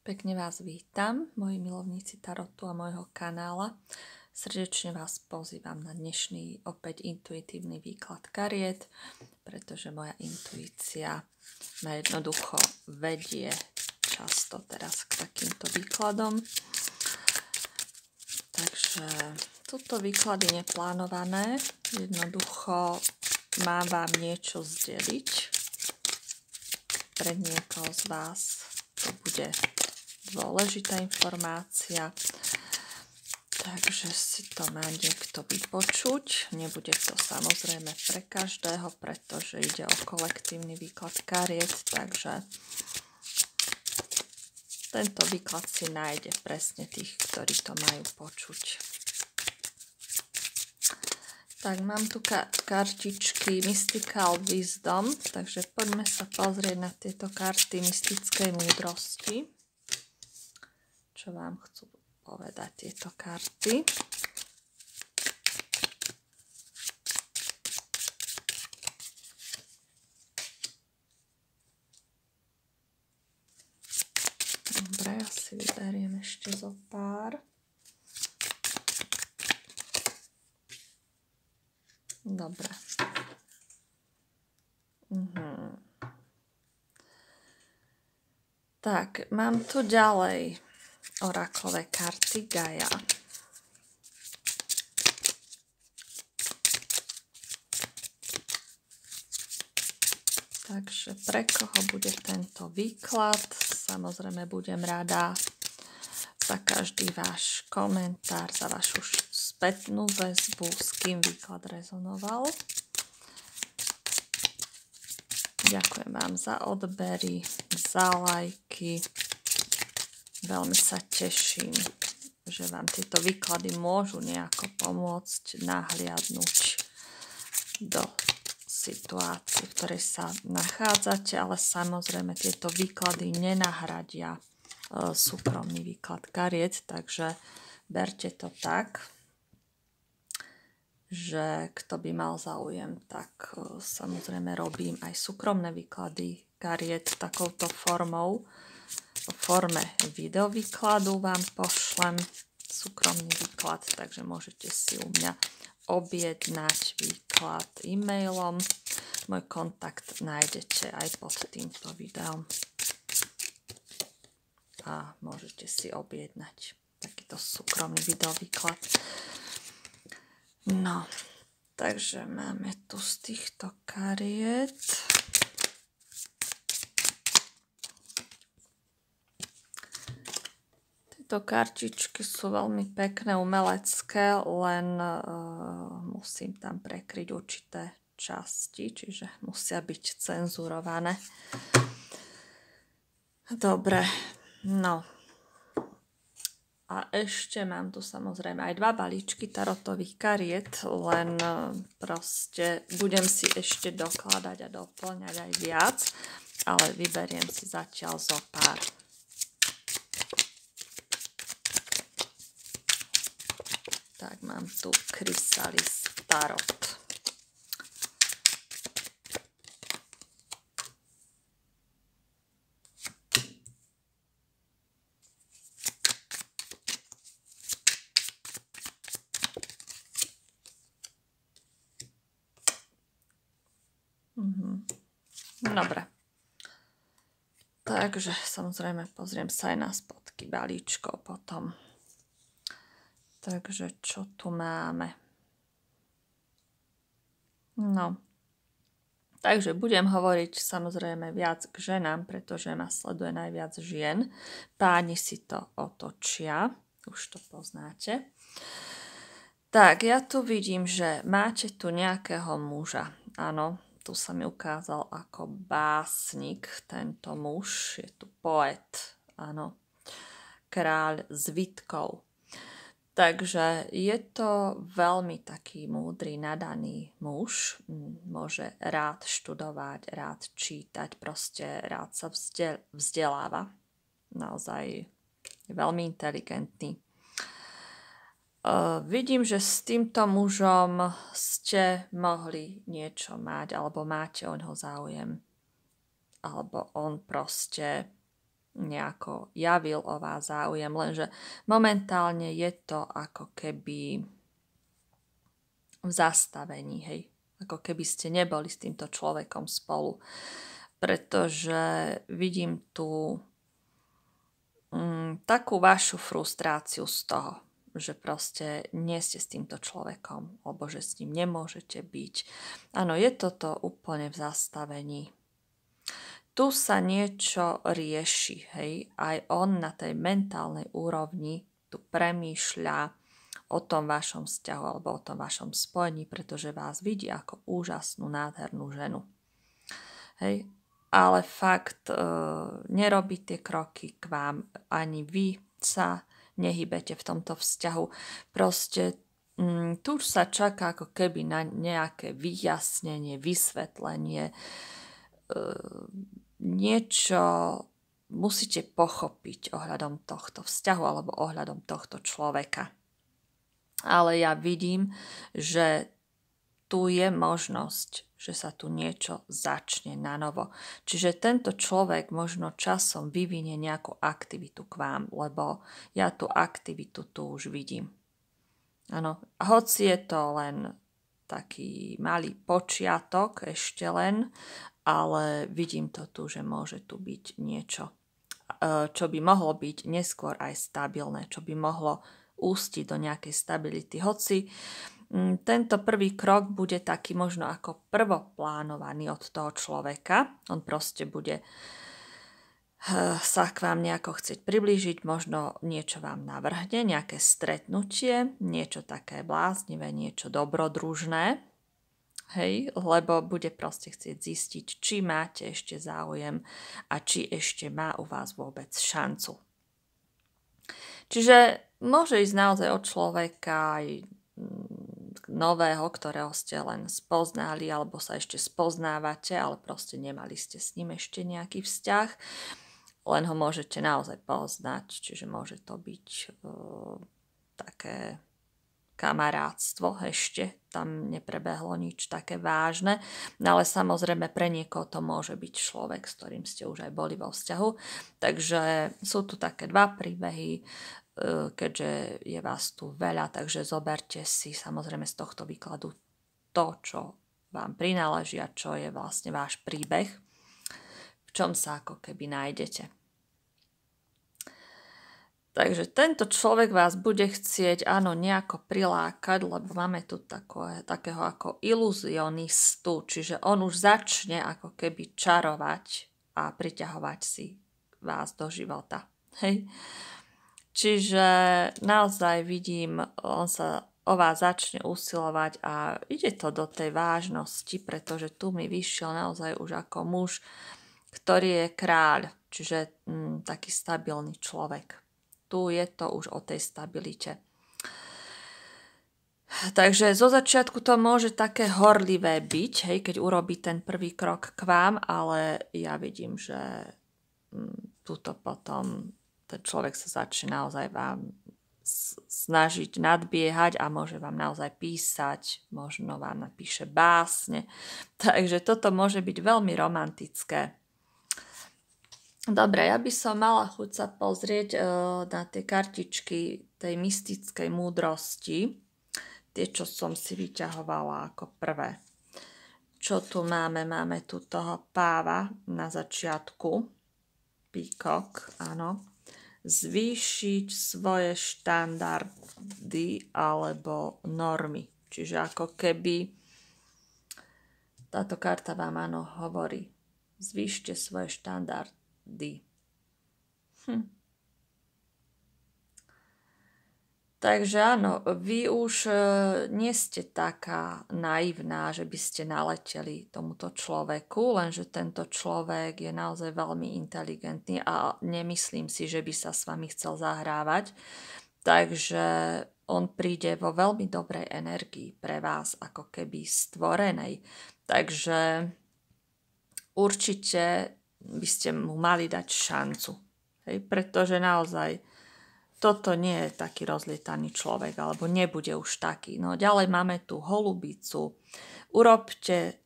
Pekne vás vítam, moji milovníci tarotu a môjho kanála. Srdečne vás pozývam na dnešný opäť intuitívny výklad kariet, pretože moja intuícia ma jednoducho vedie často teraz k takýmto výkladom. Takže túto výklady neplánované, jednoducho mám vám niečo zdeliť. Pre niekoho z vás to bude dôležitá informácia, takže si to má niekto vypočuť. Nebude to samozrejme pre každého, pretože ide o kolektívny výklad kariet, takže tento výklad si nájde presne tých, ktorí to majú počuť. Tak, mám tu kartičky Mystical Wisdom, takže poďme sa pozrieť na tieto karty mystickej múdrosti. Čo vám chcú povedať tieto karty. Dobre, ja si vyberiem ešte zo pár. Dobre. Tak, mám tu ďalej orakové karty Gaia. Takže pre koho bude tento výklad? Samozrejme budem rada za každý váš komentár, za vašu spätnú väzbu, s kým výklad rezonoval. Ďakujem vám za odbery, za lajky. Veľmi sa teším, že vám tieto výklady môžu nejako pomôcť nahliadnúť do situácie, v ktorej sa nachádzate, ale samozrejme tieto výklady nenahradia súkromný výklad kariet, takže berte to tak, že kto by mal záujem, tak samozrejme robím aj súkromné výklady kariet takouto formou. V forme videovýkladu vám pošlem súkromný výklad, takže môžete si u mňa objednať výklad e-mailom. Môj kontakt nájdete aj pod týmto videom. A môžete si objednať takýto súkromný videovýklad. No, takže máme tu z týchto kariet. Tieto kartičky sú veľmi pekné, umelecké, len musím tam prekryť určité časti, čiže musia byť cenzurované. Dobre, no. A ešte mám tu samozrejme aj 2 balíčky tarotových kariet, len proste budem si ešte dokladať a doplňať aj viac, ale vyberiem si zatiaľ zo pár. Tak, mám tu Chrysalis Tarot. Dobre. Takže samozrejme pozriem sa aj na spodky balíčkov potom. Takže čo tu máme? No. Takže budem hovoriť samozrejme viac k ženám, pretože ma sleduje najviac žien. Páni si to otočia. Už to poznáte. Tak, ja tu vidím, že máte tu nejakého muža. Áno, tu sa mi ukázal ako básnik tento muž. Je tu poet. Áno. Kráľ zvitkov. Takže je to veľmi taký múdry, nadaný muž. Môže rád študovať, rád čítať, proste rád sa vzdeláva. Naozaj je veľmi inteligentný. Vidím, že s týmto mužom ste mohli niečo mať, alebo máte o ňoho záujem. Alebo on proste nejako javil o vás záujem, lenže momentálne je to ako keby v zastavení, hej. Ako keby ste neboli s týmto človekom spolu. Pretože vidím tu takú vašu frustráciu z toho, že proste nie ste s týmto človekom, alebo že s ním nemôžete byť. Áno, je toto úplne v zastavení. Tu sa niečo rieši, hej, aj on na tej mentálnej úrovni tu premýšľa o tom vašom vzťahu alebo o tom vašom spojení, pretože vás vidí ako úžasnú, nádhernú ženu. Hej, ale fakt nerobí tie kroky k vám, ani vy sa nehybete v tomto vzťahu. Proste tu sa čaká ako keby na nejaké vyjasnenie, vysvetlenie, niečo musíte pochopiť ohľadom tohto vzťahu alebo ohľadom tohto človeka. Ale ja vidím, že tu je možnosť, že sa tu niečo začne na novo. Čiže tento človek možno časom vyvinie nejakú aktivitu k vám, lebo ja tú aktivitu tu už vidím. Áno, hoci je to len taký malý počiatok, ešte len, ale vidím to tu, že môže tu byť niečo, čo by mohlo byť neskôr aj stabilné, čo by mohlo ústiť do nejakej stability. Hoci tento prvý krok bude taký možno ako prvoplánovaný od toho človeka. On proste bude sa k vám nejako chcieť priblížiť, možno niečo vám navrhne, nejaké stretnutie, niečo také bláznivé, niečo dobrodružné. Hej, lebo bude proste chcieť zistiť, či máte ešte záujem a či ešte má u vás vôbec šancu. Čiže môže ísť naozaj od človeka aj nového, ktorého ste len spoznali alebo sa ešte spoznávate, ale proste nemali ste s ním ešte nejaký vzťah. Len ho môžete naozaj poznať, čiže môže to byť také kamarátstvo ešte, tam neprebehlo nič také vážne, no ale samozrejme pre niekoho to môže byť človek, s ktorým ste už aj boli vo vzťahu, takže sú tu také dva príbehy, keďže je vás tu veľa, takže zoberte si samozrejme z tohto výkladu to, čo vám prináleží a čo je vlastne váš príbeh, v čom sa ako keby nájdete. Takže tento človek vás bude chcieť, áno, nejako prilákať, lebo máme tu takého ako iluzionistu, čiže on už začne ako keby čarovať a priťahovať si vás do života. Hej. Čiže naozaj vidím, on sa o vás začne usilovať a ide to do tej vážnosti, pretože tu mi vyšiel naozaj už ako muž, ktorý je kráľ, čiže taký stabilný človek. Tu je to už o tej stabilite. Takže zo začiatku to môže také horlivé byť, hej, keď urobí ten prvý krok k vám, ale ja vidím, že tuto potom ten človek sa začne naozaj vám snažiť nadbiehať a môže vám naozaj písať, možno vám napíše básne. Takže toto môže byť veľmi romantické. Dobre, ja by som mala chuť sa pozrieť na tie kartičky tej mystickej múdrosti, tie, čo som si vyťahovala ako prvé. Čo tu máme? Máme tu toho páva na začiatku. Peacock, áno. Zvýšiť svoje štandardy alebo normy. Čiže ako keby táto karta vám áno hovorí. Zvýšte svoje štandardy. Takže áno, vy už nie ste taká naivná, že by ste naleteli tomuto človeku, lenže tento človek je naozaj veľmi inteligentný a nemyslím si, že by sa s vami chcel zahrávať. Takže on príde vo veľmi dobrej energii pre vás, ako keby stvorenej. Takže určite by ste mu mali dať šancu. Hej? Pretože naozaj toto nie je taký rozlietaný človek, alebo nebude už taký. No ďalej máme tu holubicu. Urobte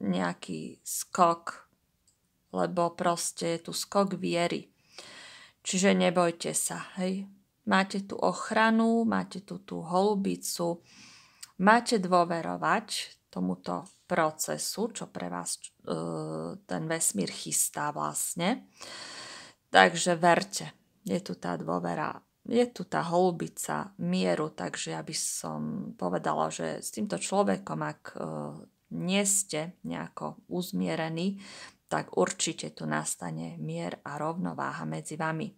nejaký skok, lebo proste je tu skok viery. Čiže nebojte sa, hej. Máte tu ochranu, máte tu tú holubicu, máte dôverovať tomuto procesu, čo pre vás ten vesmír chystá vlastne. Takže verte, je tu tá dôvera, je tu tá holubica mieru, takže ja by som povedala, že s týmto človekom, ak nie ste nejako uzmierení, tak určite tu nastane mier a rovnováha medzi vami.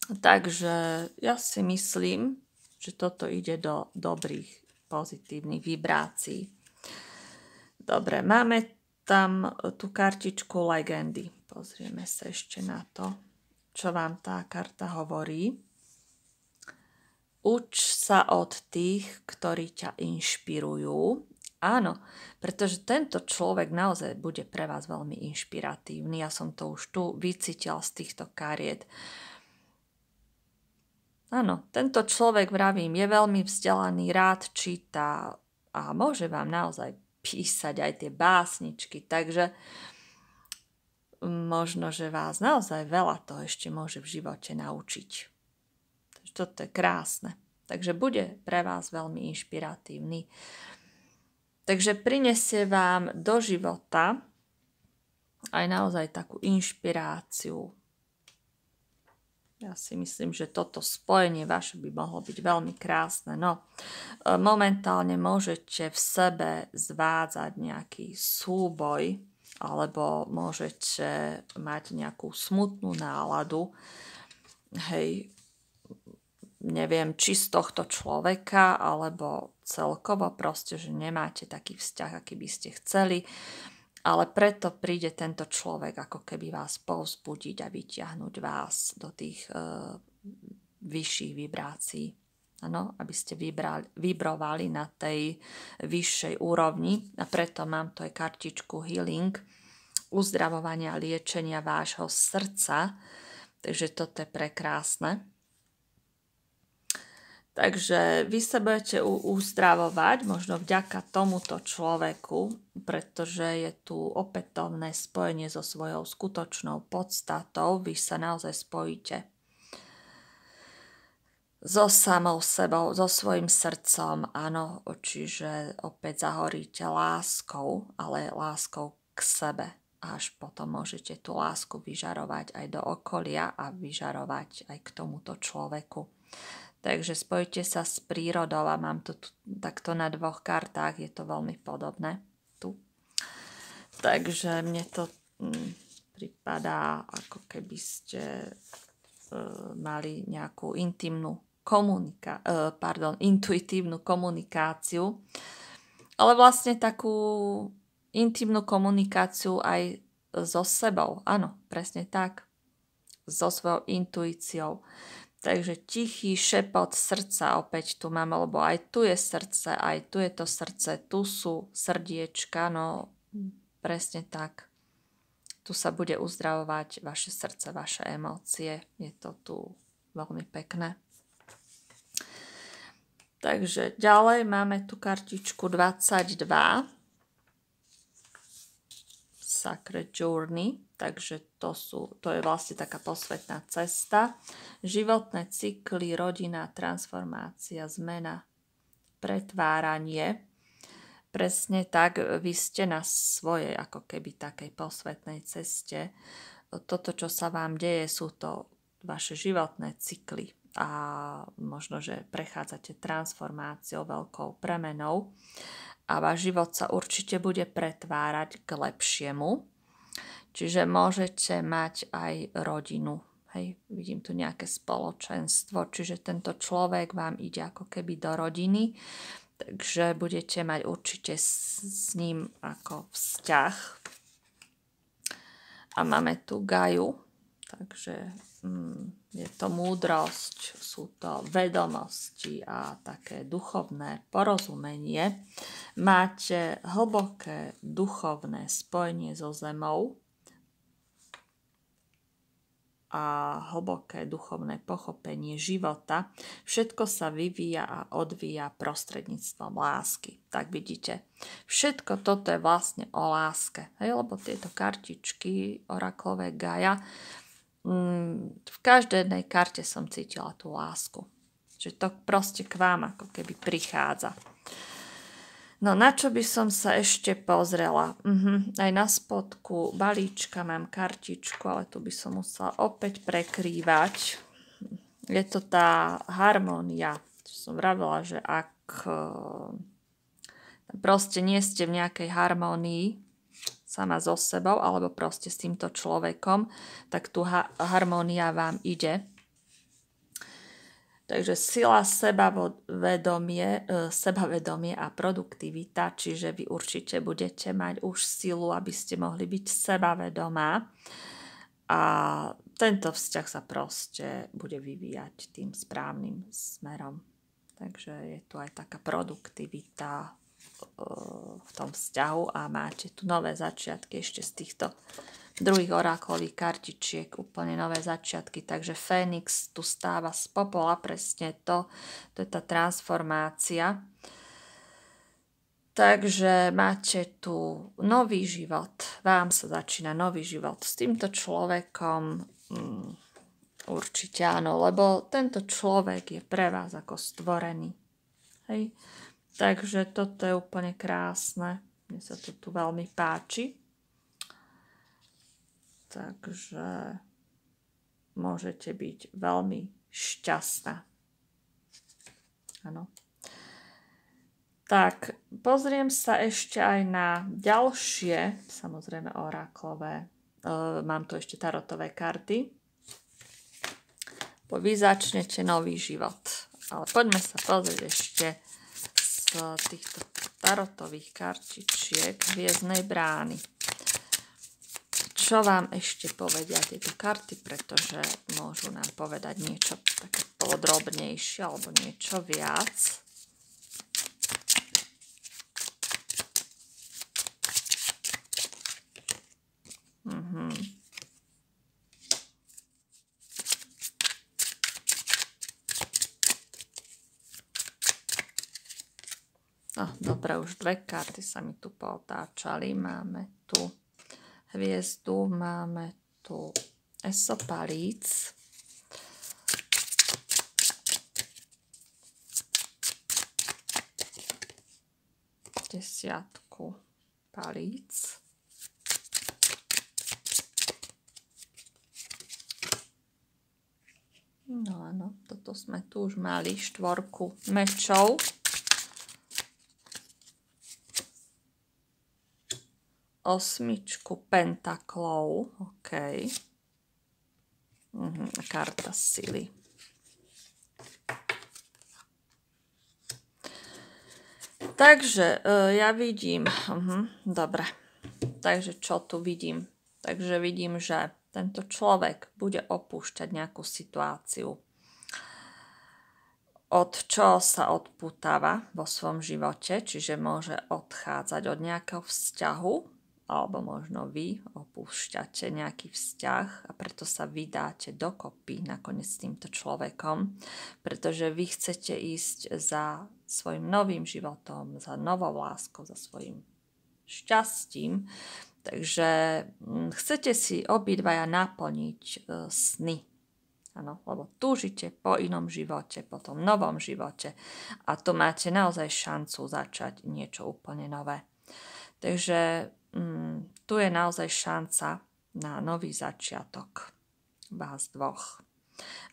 Takže ja si myslím, že toto ide do dobrých, pozitívnych vibrácií. Dobre, máme tam tú kartičku legendy. Pozrieme sa ešte na to, čo vám tá karta hovorí. Uč sa od tých, ktorí ťa inšpirujú. Áno, pretože tento človek naozaj bude pre vás veľmi inšpiratívny. Ja som to už tu vycítila z týchto kariet. Áno, tento človek, vravím, je veľmi vzdelaný, rád číta a môže vám naozaj písať aj tie básničky, takže možno, že vás naozaj veľa toho ešte môže v živote naučiť. Takže toto je krásne. Takže bude pre vás veľmi inšpiratívny. Takže prinesie vám do života aj naozaj takú inšpiráciu. Ja si myslím, že toto spojenie vaše by mohlo byť veľmi krásne. No, momentálne môžete v sebe zvádzať nejaký súboj, alebo môžete mať nejakú smutnú náladu. Hej, neviem, či z tohto človeka, alebo celkovo proste, že nemáte taký vzťah, aký by ste chceli. Ale preto príde tento človek ako keby vás povzbudiť a vyťahnuť vás do tých vyšších vibrácií. Ano, aby ste vibrovali na tej vyššej úrovni. A preto mám tu aj kartičku healing, uzdravovania a liečenia vášho srdca. Takže toto je prekrásne. Takže vy sa budete uzdravovať možno vďaka tomuto človeku, pretože je tu opätovné spojenie so svojou skutočnou podstatou. Vy sa naozaj spojíte so samou sebou, so svojím srdcom, áno, čiže opäť zahoríte láskou, ale láskou k sebe. Až potom môžete tú lásku vyžarovať aj do okolia a vyžarovať aj k tomuto človeku. Takže spojite sa s prírodou a mám to takto na dvoch kartách, je to veľmi podobné tu. Takže mne to pripadá, ako keby ste mali nejakú intuitívnu komunikáciu, ale vlastne takú intimnú komunikáciu aj so sebou. Áno, presne tak. So svojou intuíciou. Takže tichý šepot srdca opäť tu mám, lebo aj tu je srdce, aj tu je to srdce, tu sú srdiečka, no presne tak. Tu sa bude uzdravovať vaše srdce, vaše emócie. Je to tu veľmi pekné. Takže ďalej máme tu kartičku 22. Sacred Journey, takže to je vlastne taká posvetná cesta. Životné cykly, rodina, transformácia, zmena, pretváranie. Presne tak, vy ste na svojej ako keby takej posvetnej ceste. Toto, čo sa vám deje, sú to vaše životné cykly a možno, že prechádzate transformáciou, veľkou premenou. A váš život sa určite bude pretvárať k lepšiemu. Čiže môžete mať aj rodinu. Hej, vidím tu nejaké spoločenstvo, čiže tento človek vám ide ako keby do rodiny, takže budete mať určite s ním ako vzťah. A máme tu Gaju, takže je to múdrosť, sú to vedomosti a také duchovné porozumenie. Máte hlboké duchovné spojenie so zemou a hlboké duchovné pochopenie života. Všetko sa vyvíja a odvíja prostredníctvom lásky. Tak vidíte, všetko toto je vlastne o láske. Hej, lebo tieto kartičky oraklové Gaia v v každej jednej karte som cítila tú lásku. Že to proste k vám ako keby prichádza. No na čo by som sa ešte pozrela? Aj na spodku balíčka mám kartičku, ale tu by som musela opäť prekrývať. Je to tá harmónia. Som vravila, že ak proste nie ste v nejakej harmónii sama so sebou, alebo proste s týmto človekom, tak tu harmónia vám ide. Takže sila, sebavedomie a produktivita, čiže vy určite budete mať už silu, aby ste mohli byť sebavedomá. A tento vzťah sa proste bude vyvíjať tým správnym smerom. Takže je tu aj taká produktivita v tom vzťahu a máte tu nové začiatky ešte z týchto druhých oráklových kartičiek, úplne nové začiatky, takže Fénix tu stáva z popola, presne to je tá transformácia. Takže máte tu nový život, vám sa začína nový život s týmto človekom, určite áno, lebo tento človek je pre vás ako stvorený. Hej? Takže toto je úplne krásne, mne sa to tu veľmi páči. Takže môžete byť veľmi šťastná. Áno. Tak, pozriem sa ešte aj na ďalšie, samozrejme oráklové. Mám tu ešte tarotové karty. Vy začnete nový život. Ale poďme sa pozrieť ešte z týchto tarotových kartičiek Hviezdnej brány. Čo vám ešte povedia tieto karty, pretože môžu nám povedať niečo také podrobnejšie alebo niečo viac. No, dobre, už dve karty sa mi tu pootáčali. Máme tu hviezdu, máme tu esopalíc. Desiatku palíc. No áno, toto sme tu už mali, štvorku mečov. Osmičku pentaklov, OK. Karta sily. Takže ja vidím, dobre, takže čo tu vidím? Takže vidím, že tento človek bude opúšťať nejakú situáciu, od čoho sa odputáva vo svojom živote, čiže môže odchádzať od nejakého vzťahu, alebo možno vy opúšťate nejaký vzťah a preto sa vydáte dokopy nakoniec s týmto človekom, pretože vy chcete ísť za svojim novým životom, za novou láskou, za svojim šťastím. Takže chcete si obidvaja naplniť sny. Áno, lebo túžite po inom živote, po tom novom živote a tu máte naozaj šancu začať niečo úplne nové. Takže tu je naozaj šanca na nový začiatok vás dvoch.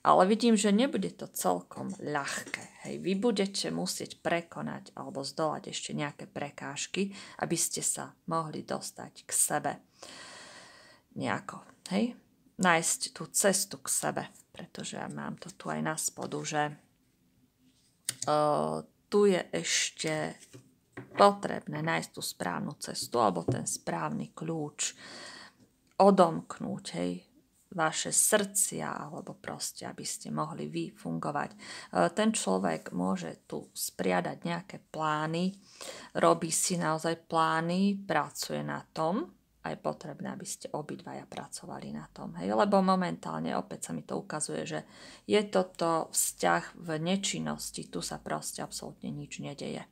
Ale vidím, že nebude to celkom ľahké. Hej, vy budete musieť prekonať alebo zdolať ešte nejaké prekážky, aby ste sa mohli dostať k sebe. Nejako, hej, nájsť tú cestu k sebe, pretože ja mám to tu aj na spodu, že tu je ešte potrebné nájsť tú správnu cestu alebo ten správny kľúč, odomknúť, hej, vaše srdcia, alebo proste, aby ste mohli vy fungovať. Ten človek môže tu spriadať nejaké plány, robí si naozaj plány, pracuje na tom, a je potrebné, aby ste obidvaja pracovali na tom. Hej? Lebo momentálne opäť sa mi to ukazuje, že je toto vzťah v nečinnosti, tu sa proste absolútne nič nedeje.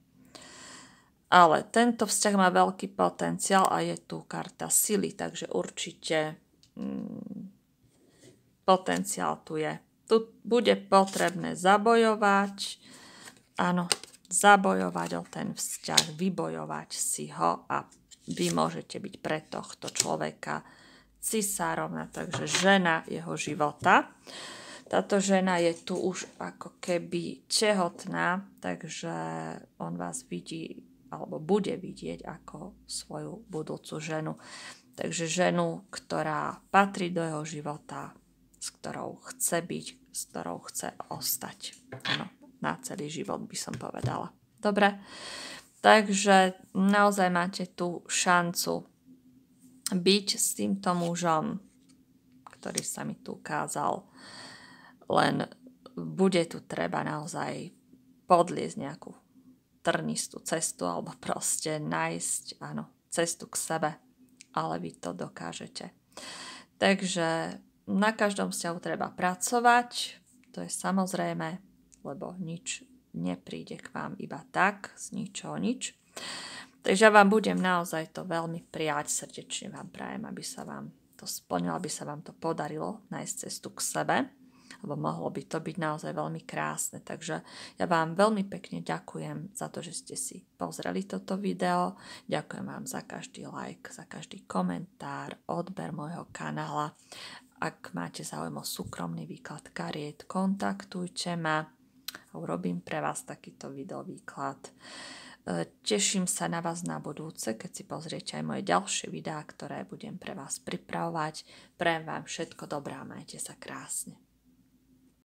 Ale tento vzťah má veľký potenciál a je tu karta sily, takže určite potenciál tu je. Tu bude potrebné zabojovať, áno, zabojovať o ten vzťah, vybojovať si ho a vy môžete byť pre tohto človeka cisárovna, takže žena jeho života. Táto žena je tu už ako keby tehotná, takže on vás vidí alebo bude vidieť ako svoju budúcu ženu. Takže ženu, ktorá patrí do jeho života, s ktorou chce byť, s ktorou chce ostať. Áno, na celý život by som povedala. Dobre, takže naozaj máte tú šancu byť s týmto mužom, ktorý sa mi tu ukázal. Len bude tu treba naozaj podliesť nejakú trnistú cestu alebo proste nájsť, áno, cestu k sebe, ale vy to dokážete. Takže na každom vzťahu treba pracovať, to je samozrejme, lebo nič nepríde k vám iba tak, z ničoho nič. Takže ja vám budem naozaj to veľmi prijať, srdečne vám prajem, aby sa vám to splnilo, aby sa vám to podarilo nájsť cestu k sebe, lebo mohlo by to byť naozaj veľmi krásne. Takže ja vám veľmi pekne ďakujem za to, že ste si pozreli toto video. Ďakujem vám za každý like, za každý komentár, odber môjho kanála. Ak máte záujem o súkromný výklad kariet, kontaktujte ma. Urobím pre vás takýto videovýklad. Teším sa na vás na budúce, keď si pozriete aj moje ďalšie videá, ktoré budem pre vás pripravovať. Prajem vám všetko dobré a majte sa krásne.